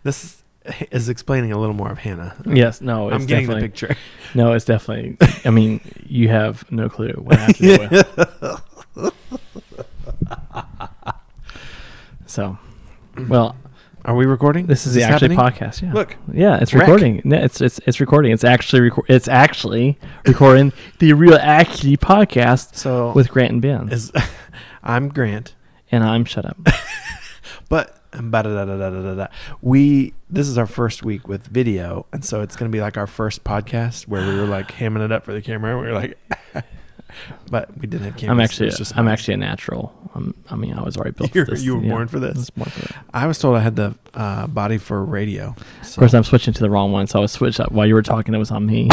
This is explaining a little more of Hannah. Yes, no, it's I'm getting the definitely- picture. No, it's definitely. I mean, you have no clue what I have to deal with. So, well, Are we recording? this is the actually happening? podcast. Yeah, Look. yeah, it's Wreck. recording. No, it's recording. It's actually recording the real actually podcast So with Grant and Ben. I'm Grant. And I'm shut up. But this is our first week with video, and so it's going to be like our first podcast where we were like hamming it up for the camera. We were like, but we didn't have cameras. I'm actually a natural. I was already built for this. You were yeah, born for this. I was born for it. I was told I had the body for radio. Of course, I'm switching to the wrong one, so I was switched up while you were talking. It was on me.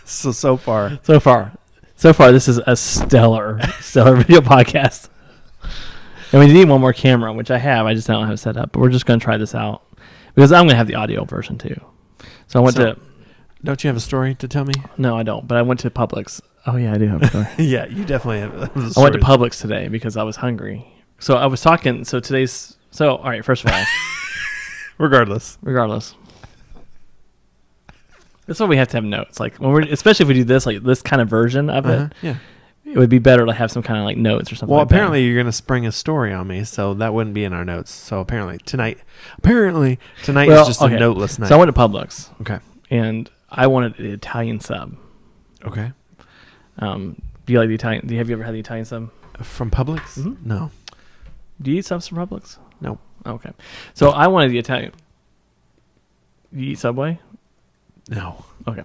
So far, this is a stellar video podcast. And we need one more camera, which I have. I just don't have it set up. But we're just going to try this out because I'm going to have the audio version too. So I went to. Don't you have a story to tell me? No, I don't. But I went to Publix. Oh yeah, I do have a story. Yeah, you definitely have. I went to Publix today because I was hungry. So I was talking. So today's. So all right. First of all, regardless, that's why we have to have notes. Like when especially if we do this, like this kind of version of it. Yeah. It would be better to have some kind of like notes or something. Well, like that. apparently you're going to spring a story on me, so that wouldn't be in our notes. So apparently tonight is just a noteless night. So I went to Publix. Okay. And I wanted an Italian sub. Okay. Do you like the Italian? Have you ever had the Italian sub? From Publix? Mm-hmm. No. Do you eat subs from Publix? No. Okay. So I wanted the Italian. You eat Subway? No. Okay.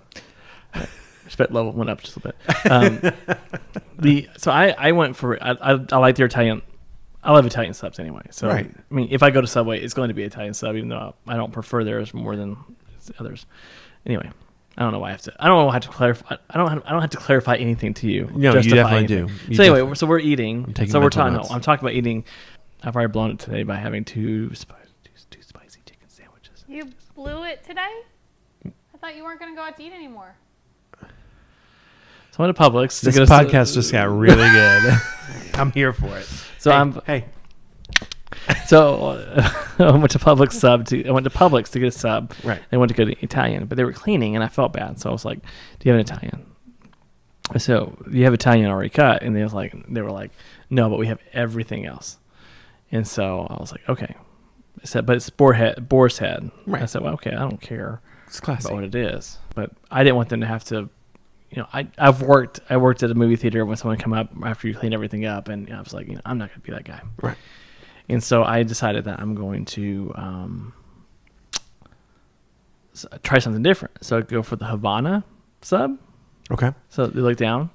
Respect level went up just a bit. So I went for I like their Italian. I love Italian subs anyway. So right. I mean, if I go to Subway, it's going to be Italian sub, even though I don't prefer theirs more than others. Anyway, I don't know why I have to. I don't know why I have to clarify. I don't have to clarify anything to you. No, you definitely do. So anyway, so we're eating. So we're talking. No, I'm talking about eating. I've already blown it today by having two spicy chicken sandwiches. You blew it today? I thought you weren't going to go out to eat anymore. So I went to Publix. This podcast just got really good. I'm here for it. So hey. So I went to Publix to get a sub. Right. They went to go to Italian, but they were cleaning, and I felt bad. So I was like, "Do you have an Italian?" So you have Italian already cut, and they were like, "No, but we have everything else." And so I was like, "Okay." I said, "But it's boar's head." Right. I said, "Well, okay, I don't care It's classic. about what it is," but I didn't want them to have to. I worked at a movie theater when someone come up after you clean everything up, and I was like, I'm not going to be that guy. Right. And so I decided that I'm going to try something different. So I go for the Havana sub. Okay. So they look down.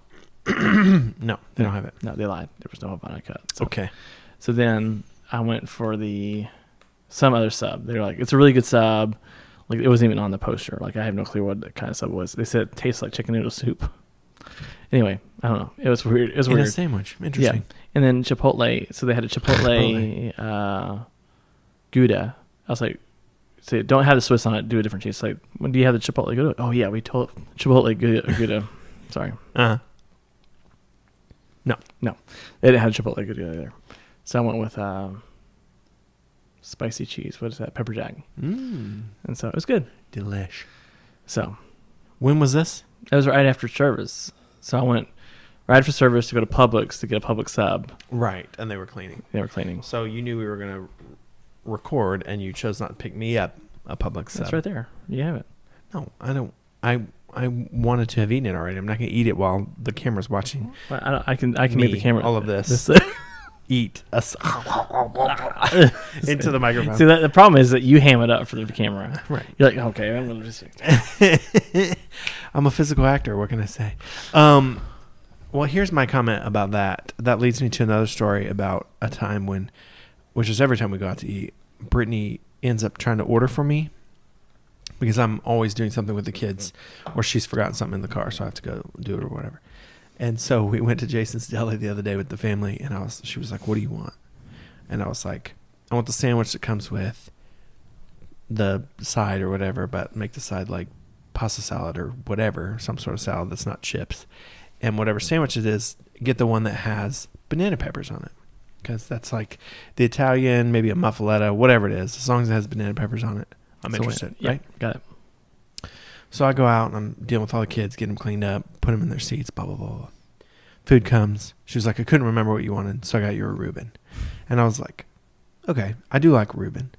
No, they don't have it. No, they lied. There was no Havana cut. So, Okay. So then I went for some other sub. They were like, it's a really good sub. Like it wasn't even on the poster. Like I have no clue what kind of sub it was. They said it tastes like chicken noodle soup. Anyway, I don't know. It was weird. It was In weird. a sandwich. Interesting. Yeah. And then Chipotle. So they had a Chipotle Gouda. I was like, so don't have the Swiss on it. Do a different cheese. Like, when do you have the Chipotle Gouda? Oh yeah, we told Chipotle Gouda. Sorry. Uh-huh. No, they didn't have Chipotle Gouda either. So I went with spicy cheese. What is that? Pepper jack. And so it was good. Delish. So when was this? it was right after service. So I went right after service to go to Publix to get a Publix sub. Right, and they were cleaning. They were cleaning. So you knew we were going to record, and you chose not to pick me up a Publix sub. That's right there. You have it. No, I don't. I wanted to have eaten it already. I'm not going to eat it while the camera's watching. Well, I can make the camera. All of this. Eat us into the microphone. See, the problem is that you ham it up for the camera. Right. You're like, okay, I'm going to just... I'm a physical actor. What can I say? Well, here's my comment about that. That leads me to another story about a time when, which is every time we go out to eat, Brittany ends up trying to order for me because I'm always doing something with the kids, or she's forgotten something in the car, so I have to go do it or whatever. And so we went to Jason's Deli the other day with the family, and she was like, "What do you want?" And I was like, "I want the sandwich that comes with the side or whatever, but make the side like pasta salad or whatever, some sort of salad that's not chips. And whatever sandwich it is, get the one that has banana peppers on it." because that's like the Italian, maybe a muffaletta, whatever it is. As long as it has banana peppers on it, I'm interested. Yeah, right? got it. So I go out and I'm dealing with all the kids, get them cleaned up, put them in their seats, blah, blah, blah, blah. Food comes. She was like, I couldn't remember what you wanted, so I got you a Reuben. And I was like, okay, I do like Reuben.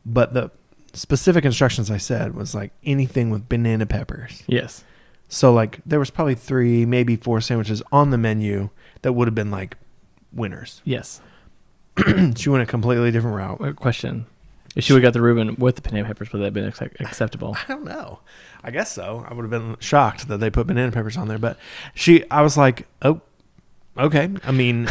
But the specific instructions I said was like anything with banana peppers. Yes. So like there was probably 3, maybe 4 sandwiches on the menu that would have been like winners. Yes. She went a completely different route. Question. If she would have got the Reuben with the banana peppers, would that have been acceptable? I don't know. I guess so. I would have been shocked that they put banana peppers on there. But I was like, oh, okay. I mean,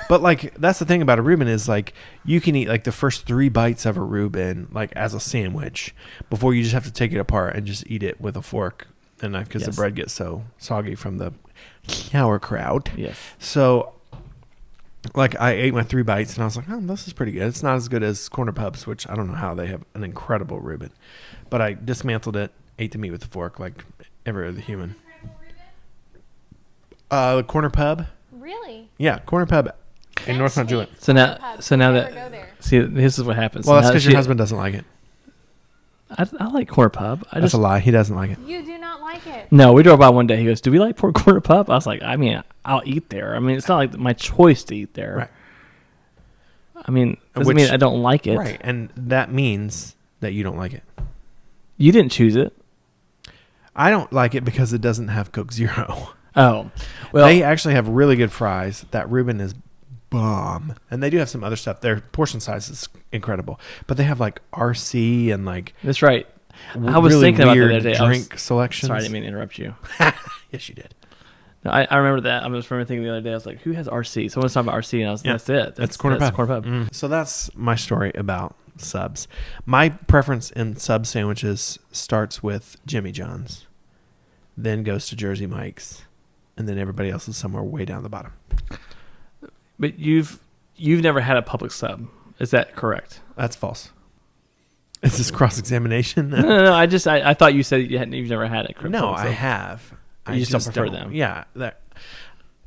but like that's the thing about a Reuben is like you can eat like the first 3 bites of a Reuben like as a sandwich before you just have to take it apart and just eat it with a fork and knife because the bread gets so soggy from the sauerkraut. Yes. So like I ate my 3 bites and I was like, oh, this is pretty good. It's not as good as Corner Pubs, which I don't know how they have an incredible Reuben. But I dismantled it, ate the meat with a fork like every other human. The Corner Pub. Really? Yeah, Corner Pub in North Mount Juliet. So now Never go there. see, this is what happens. Well, So that's now because your husband doesn't like it. I like Corner Pub. That's a lie. He doesn't like it. You do not like it. No, we drove by one day. He goes, "Do we like Corner Pub?" I was like, "I mean, I'll eat there. I mean, it's not like my choice to eat there. Right. I mean, doesn't mean I don't like it. Right, and that means that you don't like it. You didn't choose it. I don't like it because it doesn't have Coke Zero. Oh, well, They actually have really good fries. That Reuben is bomb. And they do have some other stuff. Their portion size is incredible. But they have like RC and like that's right. I was really thinking about that the weird other day. drink selections. Sorry, I didn't mean to interrupt you. Yes, you did. No, I remember that. I was thinking the other day. I was like, "Who has RC?" Someone was talking about RC, and I was, "That's it. That's Corner Pub." Corner Pub. So that's my story about subs. My preference in sub sandwiches starts with Jimmy John's, then goes to Jersey Mike's, and then everybody else is somewhere way down the bottom. But you've never had a Publix sub. Is that correct? That's false. Is this cross-examination? No. I thought you said you've never had it. No, I have. You just don't prefer them. Yeah.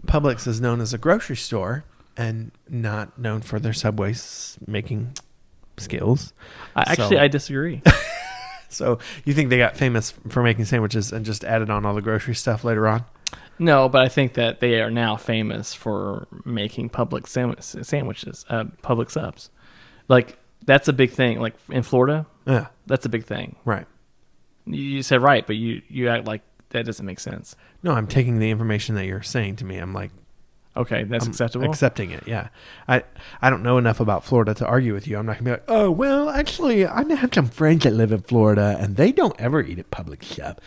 Publix is known as a grocery store and not known for their Subway making skills. I disagree. So you think they got famous for making sandwiches and just added on all the grocery stuff later on? No, but I think that they are now famous for making Publix sandwiches, Publix subs. Like, that's a big thing. Like, in Florida, Yeah. that's a big thing. Right. You said right, but you act like that doesn't make sense. No, I'm taking the information that you're saying to me. I'm like, Okay, that's I'm acceptable. accepting it. Yeah. I don't know enough about Florida to argue with you. I'm not gonna be like, oh well, actually, I have some friends that live in Florida and they don't ever eat at Publix sub.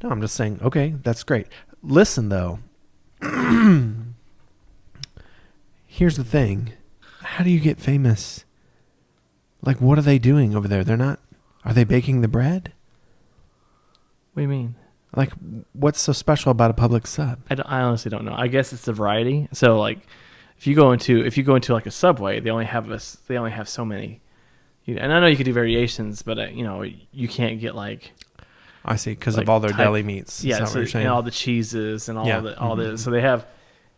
No, I'm just saying, okay, that's great. Listen though, here's the thing: how do you get famous? Like, what are they doing over there? Are they baking the bread? What do you mean? Like, what's so special about a Publix sub? I honestly don't know. I guess it's the variety. So like, if you go into like a Subway, they only have so many. And I know you could do variations, but you can't get like. I see, because like of all their type- deli meats. Yeah, Is that so what you're saying? and all the cheeses and all the so they have,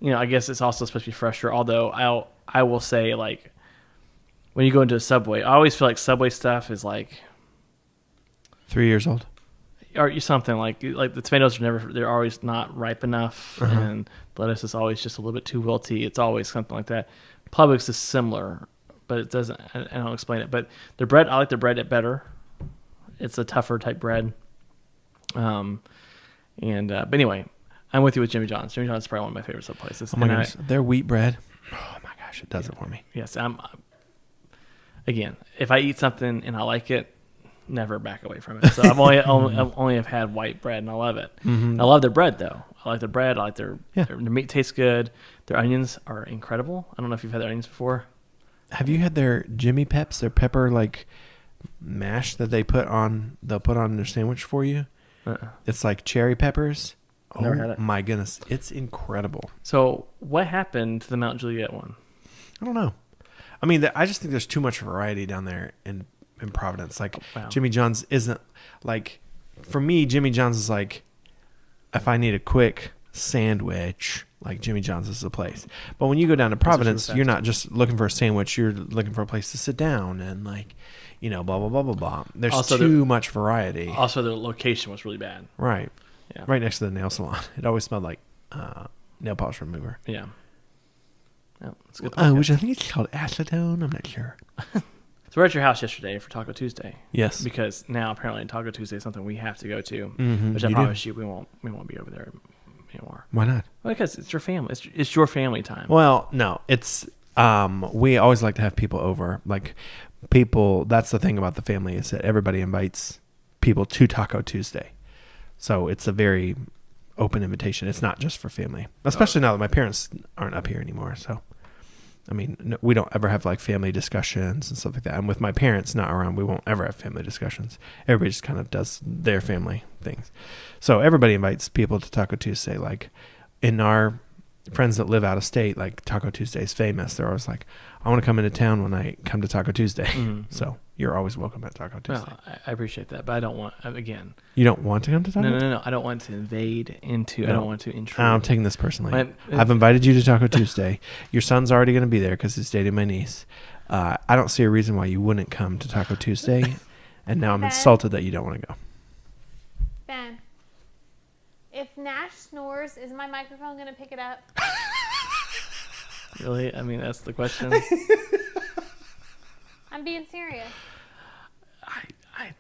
I guess it's also supposed to be fresher. Although I will say, like, when you go into a Subway, I always feel like Subway stuff is like 3 years old. or something like the tomatoes they're always not ripe enough, and the lettuce is always just a little bit too wilty. It's always something like that. Publix is similar, but it doesn't. I don't explain it. But their bread, I like their bread better. It's a tougher type bread. But anyway, I'm with you with Jimmy John's. Jimmy John's is probably one of my favorite sub places. Oh my gosh, their wheat bread. Oh my gosh, it does it for me. Yes, again, if I eat something and I like it, never back away from it. So I've only have had white bread and I love it. Mm-hmm. I love their bread though. I like their bread. I like their meat tastes good. Their onions are incredible. I don't know if you've had their onions before. Have you had their Jimmy Peps, their pepper like mash that they'll put on their sandwich for you? It's like cherry peppers. Never had it. My goodness, it's incredible. So what happened to the Mount Juliet one? I don't know. I mean, I just think there's too much variety down there in Providence. Like, Wow. Jimmy John's isn't like, for me, Jimmy John's is like, if I need a quick sandwich, Like Jimmy John's is the place. But when you go down to Providence, you're not just looking for a sandwich. You're looking for a place to sit down and like, blah, blah, blah, blah, blah. There's also too much variety. Also, the location was really bad. Right. Yeah. Right next to the nail salon. It always smelled like nail polish remover. Yeah. Oh, it's good. Which I think it's called acetone. I'm not sure. So we're at your house yesterday for Taco Tuesday. Yes. Because now apparently Taco Tuesday is something we have to go to. Which I You promise you we won't be over there anymore. Why not? Well, because it's your family. It's your family time. Well, no, it's we always like to have people over. Like people, that's the thing about the family is that everybody invites people to Taco Tuesday. So it's a very open invitation. It's not just for family, especially now that my parents aren't up here anymore. So, I mean, we don't ever have like family discussions and stuff like that. And with my parents not around, we won't ever have family discussions. Everybody just kind of does their family things. So everybody invites people to Taco Tuesday. Like in our friends that live out of state, like Taco Tuesday is famous. They're always like, I want to come into town when I come to Taco Tuesday. Mm-hmm. So you're always welcome at Taco Tuesday. Well, I appreciate that, but I don't want, again. You don't want to come to Taco? No. I don't want to invade into, I don't want to intrude. I'm taking this personally. I've invited you to Taco Tuesday. Your son's already going to be there because he's dating my niece. I don't see a reason why you wouldn't come to Taco Tuesday. And now I'm insulted that you don't want to go. Ben, if Nash snores, is my microphone going to pick it up? Really? I mean, that's the question. I'm being serious.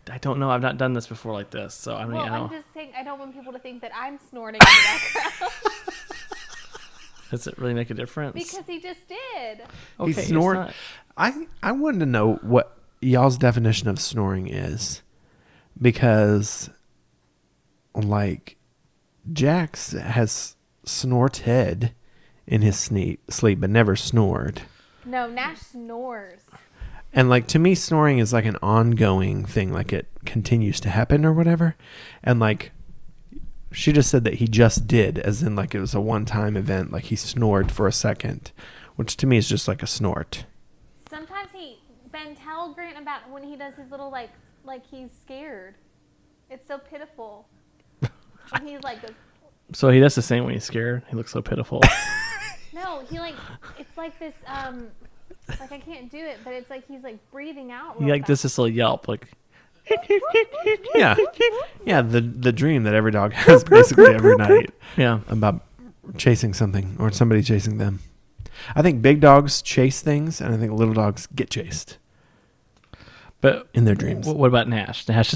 I don't know. I've not done this before like this, so I mean, I'm just saying I don't want people to think that I'm snorting in the background. Does it really make a difference? Because he just did. Okay, he snored. I wanted to know what y'all's definition of snoring is, because like Jax has snorted in his sleep but never snored. No, Nash snores. And like to me, snoring is like an ongoing thing, like it continues to happen or whatever. And like she just said that he just did, as in like it was a one-time event, like he snored for a second, which to me is just like a snort. Sometimes Ben, tell Grant about when he does his little like he's scared. It's so pitiful. And he's like, so he does the same when he's scared. He looks so pitiful. No, it's like this, like I can't do it, but it's like he's like breathing out. He like does this little yelp, like. Yeah, the dream that every dog has basically every night. Yeah, about chasing something or somebody chasing them. I think big dogs chase things, and I think little dogs get chased. But in their dreams. What about Nash? Nash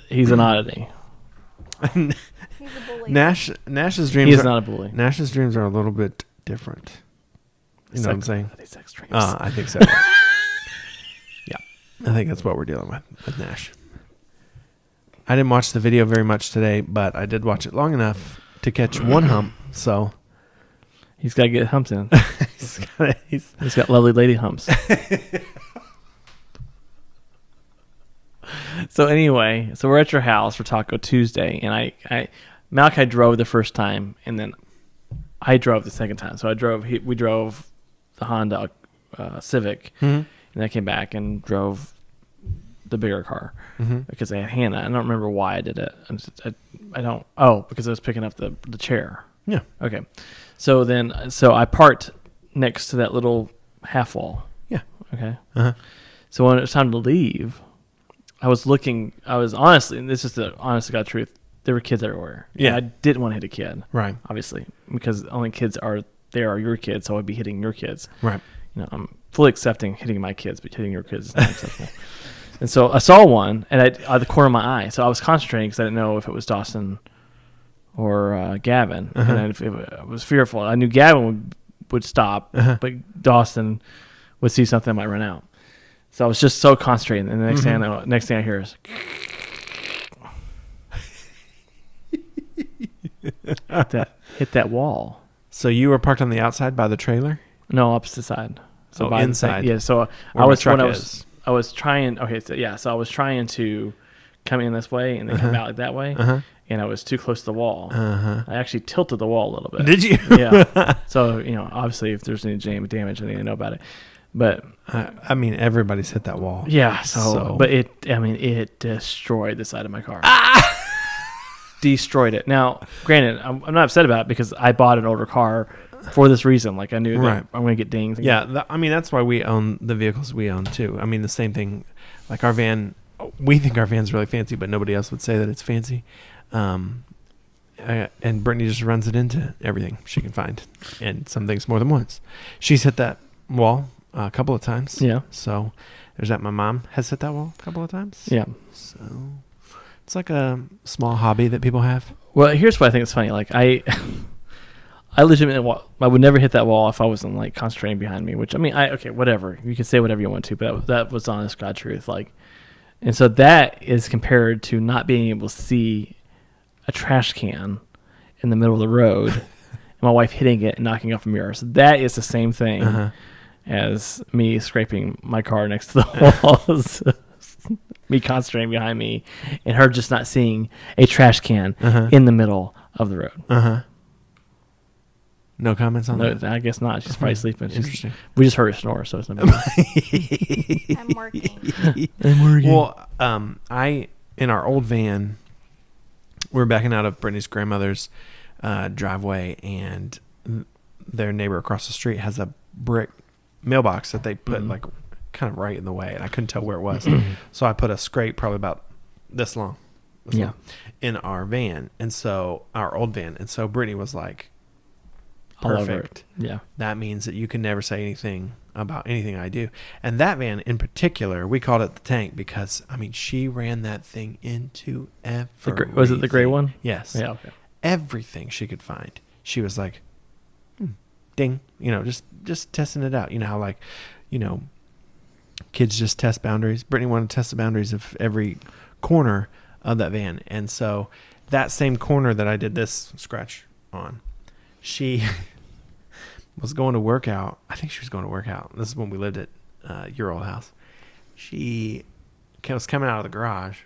he's an oddity. He's a bully. Nash's dreams. He is not a bully. Nash's dreams are a little bit different. You know what I'm saying? Are they sex dreams? I think so. Yeah, I think that's what we're dealing with Nash. I didn't watch the video very much today, but I did watch it long enough to catch one hump. So he's got to get humps in. He's got lovely lady humps. So anyway, we're at your house for Taco Tuesday, and Malachi drove the first time, and then I drove the second time. So we drove the Honda Civic, and I came back and drove the bigger car because I had Hannah. I don't remember why I did it. I don't. Oh, because I was picking up the chair. Yeah. Okay. So I parked next to that little half wall. Yeah. Okay. Uh-huh. So when it was time to leave, I was honestly, and this is the honest to God truth, there were kids everywhere. Yeah. And I didn't want to hit a kid. Right. Obviously, because only kids are your kids, so I'd be hitting your kids. Right. I'm fully accepting hitting my kids, but hitting your kids is not acceptable. And so I saw one, and at the corner of my eye. So I was concentrating because I didn't know if it was Dawson or Gavin. Uh-huh. And I was fearful. I knew Gavin would stop, but Dawson would see something that might run out. So I was just so concentrating. And the next thing I hear is hit that wall. So you were parked on the outside by the trailer? No, opposite side. So by inside. Yeah. So I was trying. Okay. So yeah. So I was trying to come in this way and then come out that way, and I was too close to the wall. I actually tilted the wall a little bit. Did you? Yeah. So obviously, if there's any damage, I need to know about it. But I mean, everybody's hit that wall. Yeah. But it destroyed the side of my car. Destroyed it. Now, granted, I'm not upset about it because I bought an older car for this reason. Like I knew Right. that I'm going to get dinged. Yeah, I mean that's why we own the vehicles we own too. I mean the same thing, like our van. We think our van's really fancy, but nobody else would say that it's fancy. And Brittany just runs it into everything she can find, and some things more than once. She's hit that wall a couple of times. Yeah. So there's that. My mom has hit that wall a couple of times. Yeah. So it's like a small hobby that people have. Well, here's what I think is funny. Like I legitimately, I would never hit that wall if I wasn't like concentrating behind me. Which I mean, okay, whatever. You can say whatever you want to, but that was honest God truth. Like, and so that is compared to not being able to see a trash can in the middle of the road, and my wife hitting it and knocking off a mirror. So that is the same thing as me scraping my car next to the walls. Me concentrating behind me, and her just not seeing a trash can in the middle of the road. No comments on that? I guess not. She's probably sleeping. Interesting. We just heard her snore, so it's not big. I'm working. Well, in our old van, we were backing out of Brittany's grandmother's driveway, and their neighbor across the street has a brick mailbox that they put like kind of right in the way, and I couldn't tell where it was. So I put a scrape probably about this long, in our van, and so our old van, and so Brittany was like, perfect. Yeah. That means that you can never say anything about anything I do. And that van in particular, we called it the tank because, I mean, she ran that thing into everything. Was it the gray one? Yes. Yeah. Okay. Everything she could find. She was like, ding, just testing it out. You know how like, kids just test boundaries. Brittany wanted to test the boundaries of every corner of that van. And so that same corner that I did this scratch on, she was going to work out. I think she was going to work out. This is when we lived at your old house. She was coming out of the garage,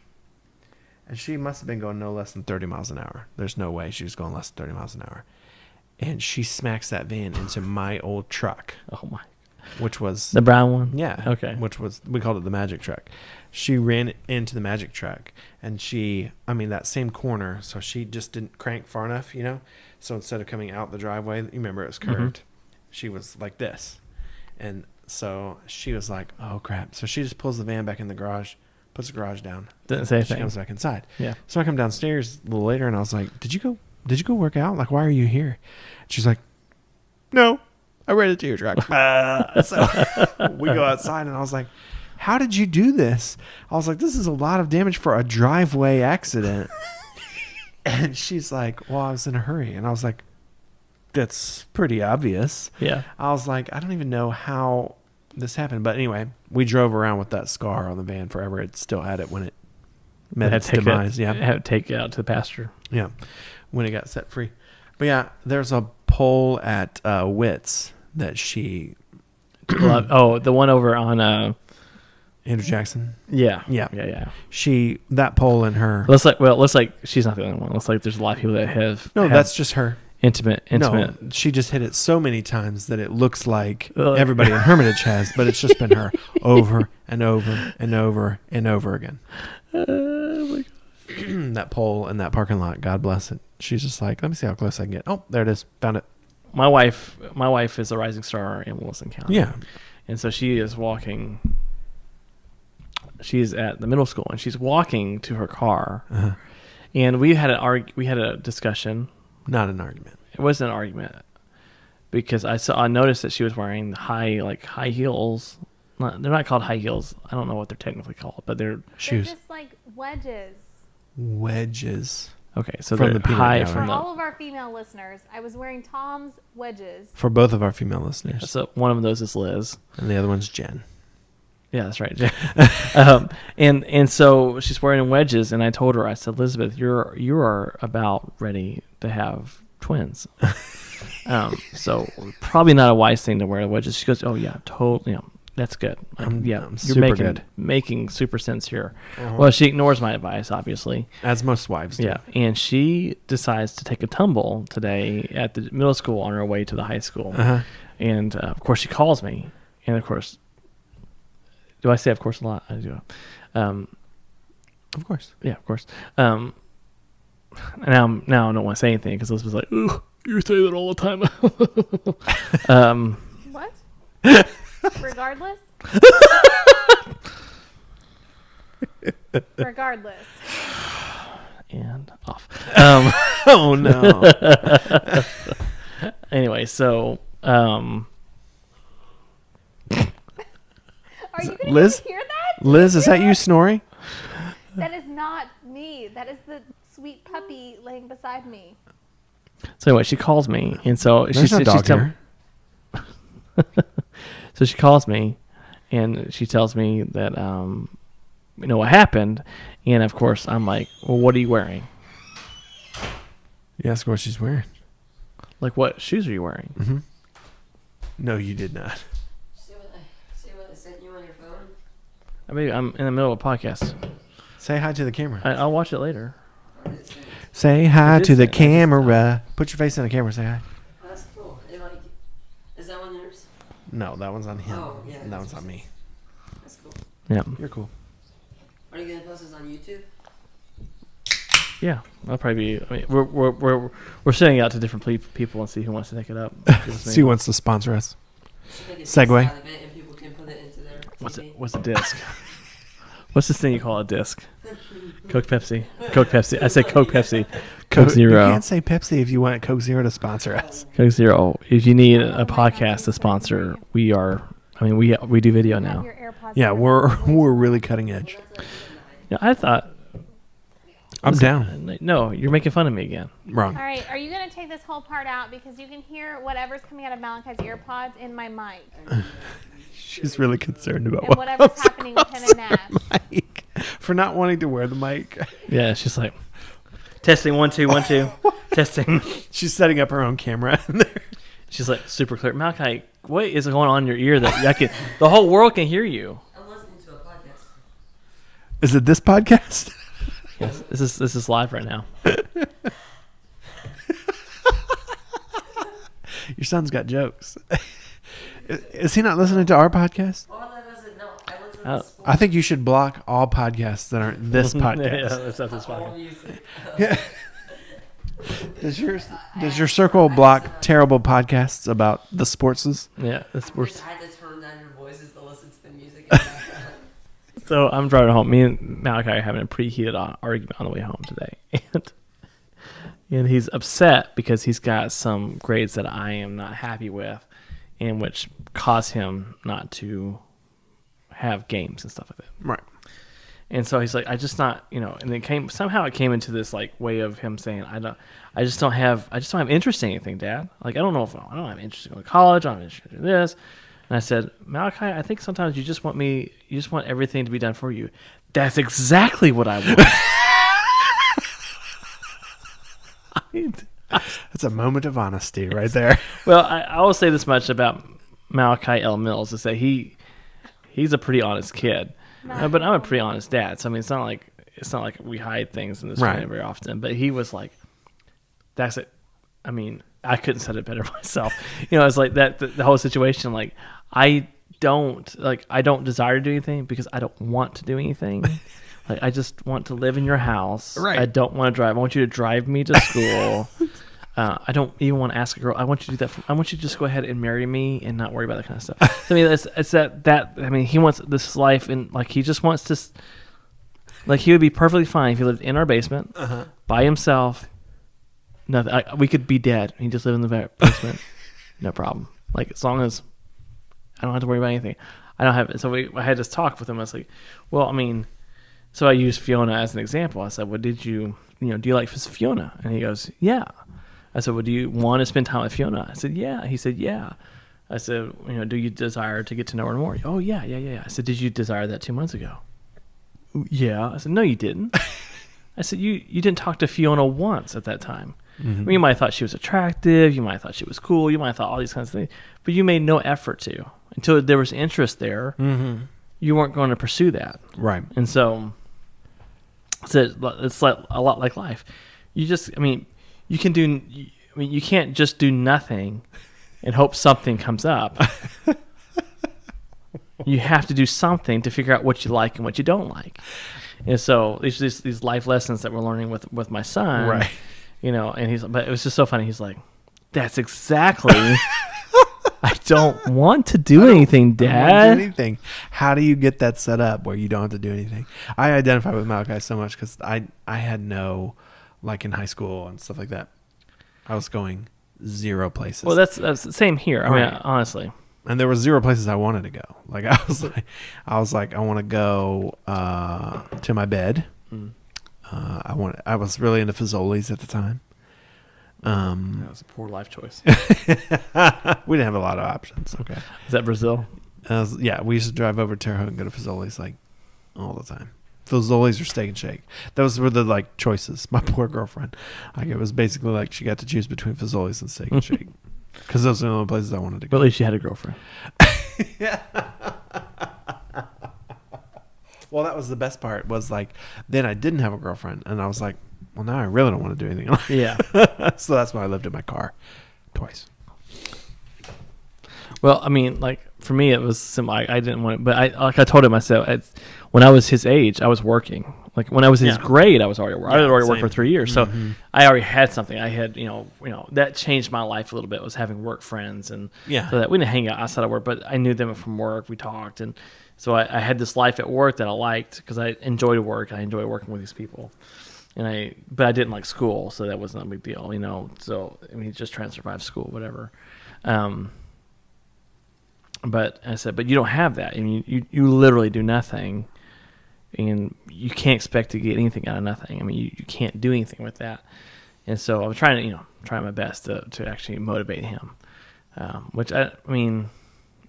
and she must have been going no less than 30 miles an hour. There's no way she was going less than 30 miles an hour. And she smacks that van into my old truck. Oh, my. Which was... The brown one? Yeah. Okay. Which was... We called it the magic truck. She ran into the magic truck, and that same corner, so she just didn't crank far enough, So instead of coming out the driveway, you remember it was curved. She was like this. And so she was like, oh, crap. So she just pulls the van back in the garage, puts the garage down. Didn't say anything. She comes back inside. Yeah. So I come downstairs a little later, and I was like, did you go work out? Like, why are you here? She's like, no, I ran into your truck. So we go outside, and I was like, how did you do this? I was like, this is a lot of damage for a driveway accident. And she's like, well, I was in a hurry. And I was like, that's pretty obvious. Yeah. I was like, I don't even know how this happened. But anyway, we drove around with that scar on the van forever. It still had it when it met its demise. Yeah. Had to take it out to the pasture. Yeah. When it got set free. But yeah, there's a pole at Wits that she... the one over on... Andrew Jackson. Yeah. That pole in her... Looks like she's not the only one. Looks like there's a lot of people that have... No, that's just her. Intimate. No, she just hit it so many times that it looks like everybody in Hermitage has, but it's just been her over and over and over and over again. Oh my God. That pole in that parking lot, God bless it. She's just like, let me see how close I can get. Oh, there it is. Found it. My wife is a rising star in Wilson County. Yeah. And so she is walking... She's at the middle school, and she's walking to her car. And we had a discussion. Not an argument. It wasn't an argument because I noticed that she was wearing high heels. They're not called high heels. I don't know what they're technically called, but they're shoes. They're just like wedges. Wedges. Okay, so from they're the high For from all of our female listeners, I was wearing Tom's wedges. For both of our female listeners. So one of those is Liz, and the other one's Jen. Yeah, that's right. And so she's wearing wedges, and I told her, I said, Elizabeth, you are about ready to have twins. So probably not a wise thing to wear the wedges. She goes, oh yeah, totally. That's good. You're making super sense here. Well, she ignores my advice, obviously, as most wives do. Yeah, and she decides to take a tumble today at the middle school on her way to the high school, and of course she calls me, and of course. Do I say of course a lot? I do. Of course. Yeah, of course. Now I don't want to say anything because Elizabeth's like, ooh, You say that all the time. What? Regardless? Regardless. And off. Oh no. Anyway, so Are you going Liz? to hear that? Liz, is that you snoring? That is not me. That is the sweet puppy laying beside me. So anyway, she calls me, and so There's no dog here. So she calls me, and she tells me that you know what happened, and of course I'm like, well, what are you wearing? You ask her what she's wearing. Like, what shoes are you wearing? Mm-hmm. No, you did not. See what I sent you on your phone? I mean, I'm in the middle of a podcast. Say hi to the camera. I'll watch it later. Or did it send? Say hi It did to the say- I just- camera. Put your face in the camera. Say hi. That's cool. Is that one yours? No, that one's on him. Oh, yeah, And that that's one's on what me. That's cool. Yeah, You're cool. Are you gonna post this on YouTube? yeah. That'll probably be. I mean, we're sending out to different people and see who wants to take it up. See who wants to sponsor us. Should make a Segue. disc out of it and people can put it into their TV. What's a disc? What's this thing you call a disc? Coke Pepsi. Coke Pepsi. I said Coke Pepsi. Coke Zero. You can't say Pepsi if you want Coke Zero to sponsor us. Coke Zero. If you need a podcast to sponsor, we are. I mean, we do video You have now. your AirPods Yeah, in. we're really cutting edge. Yeah, I thought. I'm listen, down. No, you're making fun of me again. Wrong. All right, are you going to take this whole part out? Because you can hear whatever's coming out of Malachi's AirPods in my mic. She's really concerned about And whatever's happening with him and Nat. mic for not wanting to wear the mic. Yeah, she's like testing 1 2 1 2 testing. She's setting up her own camera in there. She's like super clear. Malachi, what is going on in your ear that I can? The whole world can hear you. I'm listening to a podcast. Is it this podcast? Yes, this is live right now. Your son's got jokes. Is he not listening to our podcast? Oh, that doesn't know. I listen Oh. to sports. I think you should block all podcasts that aren't this Yeah, podcast. that's not this All podcast. music. Does your circle block terrible podcasts about the sportses? Yeah, we're. I had to turn down your voices to listen to the music. So I'm driving home. Me and Malachi are having a pretty heated argument on the way home today, and he's upset because he's got some grades that I am not happy with, and which cause him not to have games and stuff like that. Right. And so he's like, I just not, and it came into this like way of him saying, I just don't have interest in anything, Dad. Like, I don't have interest in going to college. I don't have interest in this. And I said, Malachi, I think sometimes you just want everything to be done for you. That's exactly what I want. That's a moment of honesty right there. Well, I will say this much about Malachi L. Mills is that he's a pretty honest kid, but I'm a pretty honest dad. So I mean, it's not like we hide things in this family very often. But he was like, "That's it." I mean, I couldn't said it better myself. It's like that the whole situation. Like, I don't desire to do anything because I don't want to do anything. Like, I just want to live in your house. Right. I don't want to drive. I want you to drive me to school. I don't even want to ask a girl. I want you to do that. I want you to just go ahead and marry me and not worry about that kind of stuff. So, I mean, it's that. I mean, he wants this life, and like he just wants to. Like, he would be perfectly fine if he lived in our basement by himself. Nothing. We could be dead. He just lived in the basement. No problem. Like, as long as I don't have to worry about anything. I don't have it. So I had this talk with him. I was like, well, I mean, so I used Fiona as an example. I said, well, do you like Fiona? And he goes, yeah. I said, well, do you want to spend time with Fiona? I said, yeah. He said, yeah. I said, do you desire to get to know her more? Oh, yeah. I said, did you desire that 2 months ago? Yeah. I said, no, you didn't. I said, you didn't talk to Fiona once at that time. Mm-hmm. I mean, you might have thought she was attractive. You might have thought she was cool. You might have thought all these kinds of things. But you made no effort to. Until there was interest there, you weren't going to pursue that. Right. And so it's like a lot like life. You can't just do nothing and hope something comes up. You have to do something to figure out what you like and what you don't like. And so these life lessons that we're learning with my son, right? And but it was just so funny. He's like, That's exactly. I don't want to do anything, I don't want to Dad. do anything. How do you get that set up where you don't have to do anything? I identify with Malachi so much because I had no, like in high school and stuff like that, I was going 0 places. Well, that's the same here. I mean, Right. honestly. And there were 0 places I wanted to go. Like I was like, I want to go to my bed. Mm. I was really into Fazoli's at the time. That was a poor life choice. We didn't have a lot of options. Okay. Is that Brazil? Yeah, we used to drive over to Terre Haute and go to Fazoli's like all the time. Fazoli's or Steak and Shake. Those were the like choices. My poor girlfriend. Like it was basically like she got to choose between Fazoli's and Steak and Shake because those are the only places I wanted to But go. at least you had a girlfriend. Well, that was the best part. Was like then I didn't have a girlfriend, and I was like, well, now I really don't want to do anything. Yeah. So that's why I lived in my car twice. Well, I mean, like for me, it was similar. I didn't want it, but I told him myself. When I was his age, I was working. Like when I was his Yeah. grade, I was already working. I had already worked same. for 3 years, so Mhm. I already had something. I had, you know, that changed my life a little bit. Was having work friends, and Yeah. so that we didn't hang out outside of work, but I knew them from work. We talked, and so I had this life at work that I liked because I enjoyed work. I enjoyed working with these people, but I didn't like school, so that wasn't a big deal, you know. So I mean, just trying to survive school, whatever. But I said, but you don't have that. I mean, you literally do nothing, and you can't expect to get anything out of nothing. I mean, you can't do anything with that. And so I was trying to, try my best to actually motivate him, which I mean,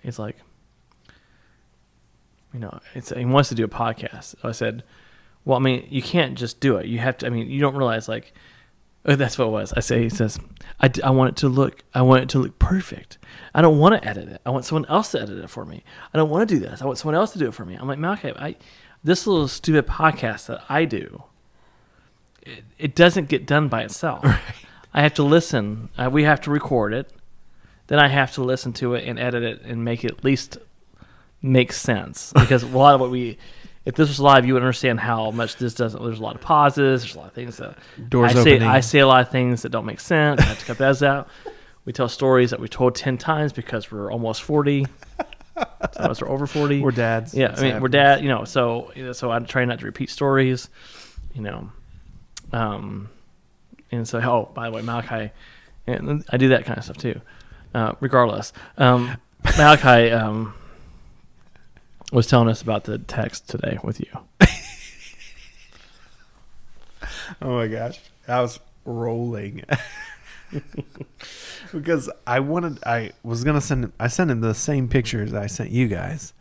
it's like, he wants to do a podcast. I said, well, I mean, you can't just do it. You have to. I mean, you don't realize like. Oh, that's what it was. He says, I want it to look perfect. I don't want to edit it. I want someone else to edit it for me. I don't want to do this. I want someone else to do it for me. I'm like, Malachi, this little stupid podcast that I do, it doesn't get done by itself. Right. I have to listen. We have to record it. Then I have to listen to it and edit it and make it at least make sense. Because a lot of what if this was live, you would understand how much this doesn't. There's a lot of pauses. There's a lot of things that I say a lot of things that don't make sense. I have to cut those out. We tell stories that we told 10 times because we're almost 40. Some of us are over 40. We're dads. Yeah, I mean, we're dad. So I try not to repeat stories. And so by the way, Malachi, and I do that kind of stuff too. Regardless, Malachi. Was telling us about the text today with you. Oh my gosh, I was rolling because I sent him the same pictures I sent you guys,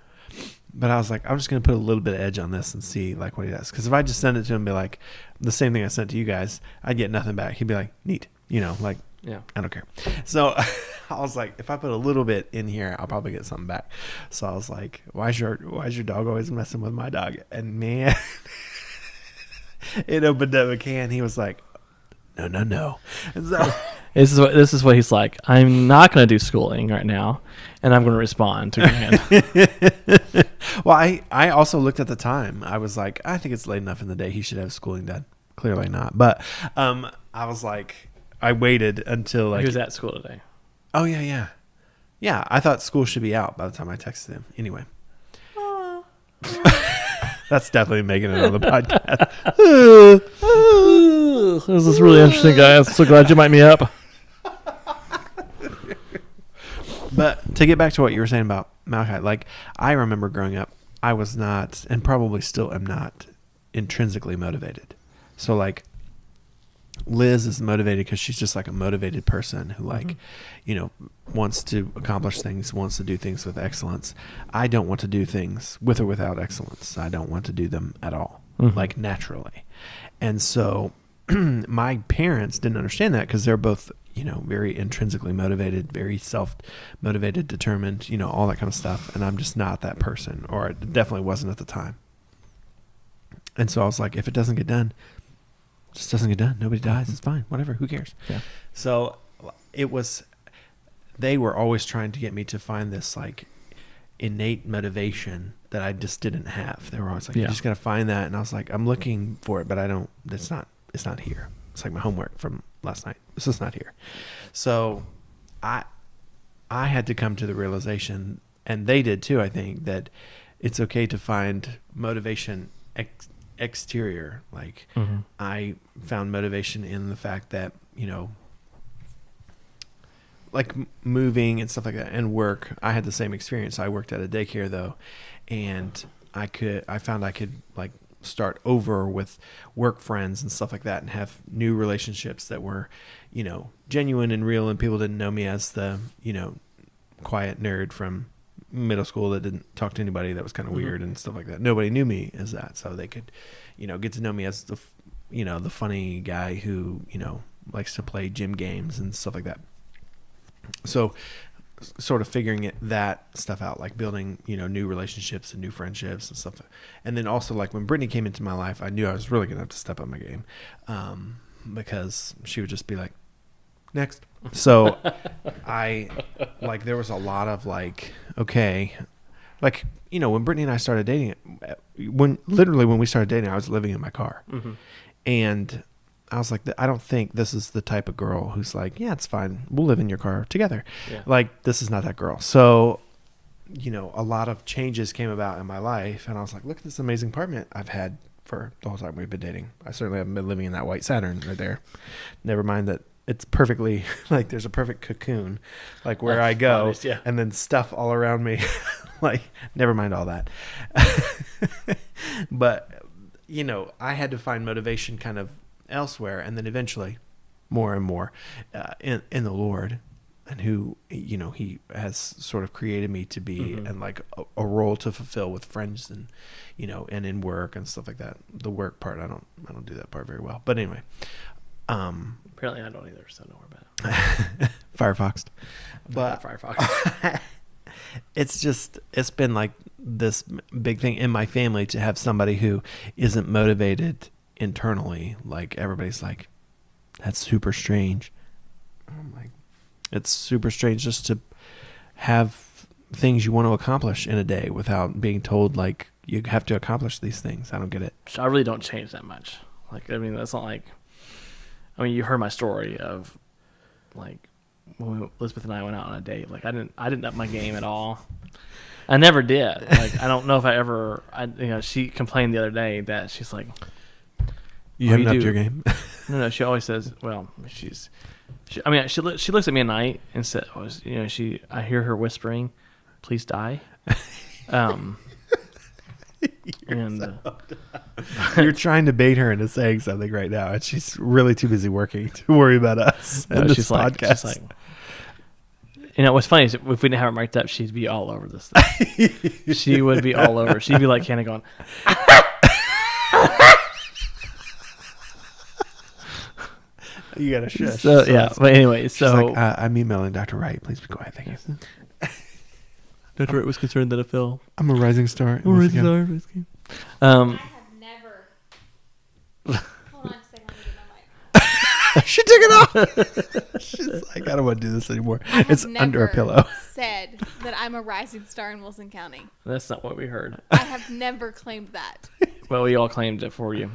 but I was like, I'm just gonna put a little bit of edge on this and see like what he does. Because if I just send it to him, and be like the same thing I sent to you guys, I'd get nothing back. He'd be like, neat, like. Yeah, I don't care. So I was like, if I put a little bit in here, I'll probably get something back. So I was like, why is your dog always messing with my dog? And man, it opened up a can. He was like, no. And so this is what he's like. I'm not going to do schooling right now, and I'm going to respond to Grant. Well, I also looked at the time. I was like, I think it's late enough in the day. He should have schooling done. Clearly not. But I was like. I waited until like... He was at school today. Oh, yeah. Yeah, I thought school should be out by the time I texted him. Anyway. That's definitely making it on the podcast. This is really interesting, guys. So glad you mic me up. But to get back to what you were saying about Malachi, like I remember growing up, I was not, and probably still am not, intrinsically motivated. So like Liz is motivated because she's just like a motivated person who like, wants to accomplish things, wants to do things with excellence. I don't want to do things with or without excellence. I don't want to do them at all, like naturally. And so my parents didn't understand that because they're both, very intrinsically motivated, very self-motivated, determined, all that kind of stuff. And I'm just not that person, or it definitely wasn't at the time. And so I was like, if it doesn't get done, it just doesn't get done. Nobody dies. It's fine. Whatever. Who cares? Yeah. So they were always trying to get me to find this like innate motivation that I just didn't have. They were always like, you just got to find that. And I was like, I'm looking for it, but it's not here. It's like my homework from last night. This is not here. So I had to come to the realization, and they did too, I think, that it's okay to find motivation exterior. Like I found motivation in the fact that, like moving and stuff like that, and work. I had the same experience. I worked at a daycare though, and I found I could like start over with work friends and stuff like that, and have new relationships that were, genuine and real, and people didn't know me as the, quiet nerd from middle school that didn't talk to anybody, that was kind of weird and stuff like that. Nobody knew me as that, so they could, get to know me as the, the funny guy who, likes to play gym games and stuff like that. So sort of figuring that stuff out, like building, new relationships and new friendships and stuff. And then also, like, when Brittany came into my life, I knew I was really going to have to step up my game, because she would just be like, next. So there was a lot of like, okay, like, when Brittany and I started dating, when we started dating, I was living in my car, and I was like, I don't think this is the type of girl who's like, yeah, it's fine, we'll live in your car together. Yeah. Like, this is not that girl. So, a lot of changes came about in my life, and I was like, look at this amazing apartment I've had for the whole time we've been dating. I certainly haven't been living in that white Saturn right there. Never mind that it's perfectly, like, there's a perfect cocoon, like, where I go, honest, yeah. And then stuff all around me. Like, never mind all that. But, I had to find motivation kind of elsewhere, and then eventually more and more in the Lord, and who, he has sort of created me to be, and like a role to fulfill with friends, and and in work and stuff like that. The work part, I don't do that part very well, but anyway, apparently I don't either, so don't worry about it. Firefoxed. But Firefox. it's been like this big thing in my family to have somebody who isn't motivated internally. Like, everybody's like, that's super strange. I'm like, it's super strange just to have things you want to accomplish in a day without being told, like, you have to accomplish these things. I don't get it. So I really don't change that much. Like, I mean, that's not like, you heard my story of, like, when Elizabeth and I went out on a date. Like, I didn't up my game at all. I never did. Like, I don't know if I ever. She complained the other day that she's like, you haven't upped your game. No. She always says, well, she looks at me at night and said, I hear her whispering, please die. You're trying to bait her into saying something right now, and she's really too busy working to worry about us and this podcast. She's like, what's funny is if we didn't have it mic'd up, she'd be all over this thing. She would be all over. She'd be like Hannah going, you gotta shush. So yeah, but anyway, so like, I'm emailing Dr. Wright. Please be quiet. Thank you. Dr. Wright was concerned that I'm a rising star. I have never. Hold on a second. Let me get my mic. She took it off. She's like, I don't want to do this anymore. It's under a pillow. Said that I'm a rising star in Wilson County. That's not what we heard. I have never claimed that. Well, we all claimed it for you.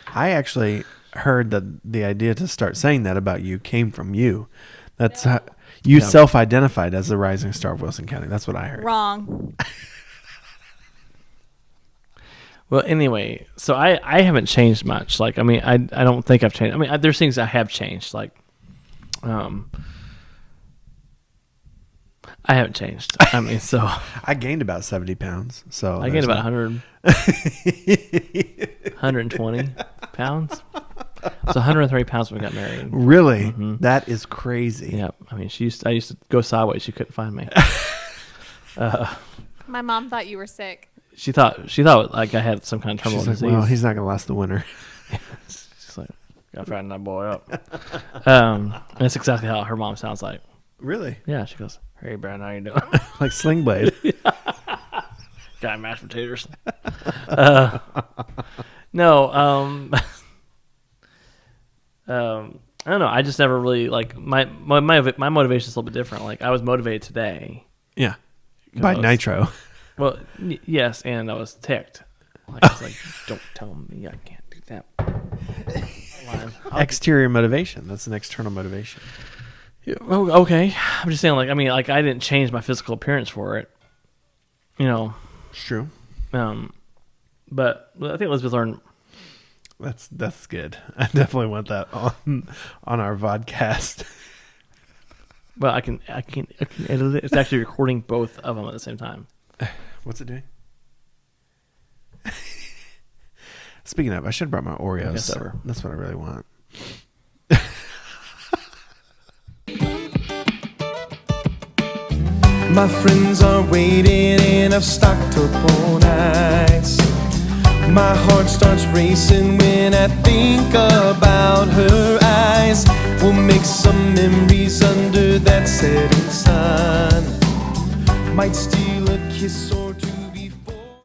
I actually heard that the idea to start saying that about you came from you. That's how you self-identified as the rising star of Wilson County. That's what I heard. Wrong. Well, anyway, so I haven't changed much. Like, I don't think I've changed. There's things I have changed. Like, I haven't changed. So I gained about 70 pounds. So I gained about 100, 120 pounds. So 130 pounds when we got married. Really? Mm-hmm. That is crazy. Yeah. I used to go sideways. She couldn't find me. My mom thought you were sick. She thought like I had some kind of terminal disease. Well, he's not going to last the winter. She's like, gotta fatten that boy up. That's exactly how her mom sounds like. Really? Yeah. She goes, hey, Brad, how you doing? Like Sling Blade. Got mashed potatoes. No. I don't know. I just never really like my motivation is a little bit different. Like, I was motivated today. Yeah. By nitro. Well, yes, and I was ticked. Like, I was like, don't tell me I can't do that. Exterior motivation. That's an external motivation. Yeah, oh, okay. I'm just saying, like, I mean, like, I didn't change my physical appearance for it. You know. It's true. But I think Elizabeth learned. That's good. I definitely want that on our vodcast. Well, I can edit it. It's actually recording both of them at the same time. What's it doing? Speaking of, I should have brought my Oreos. Yes, ever. That's what I really want. My friends are waiting and I've stocked up on ice. My heart starts racing when I think about her eyes. We'll make some memories under that setting sun. Might steal a kiss or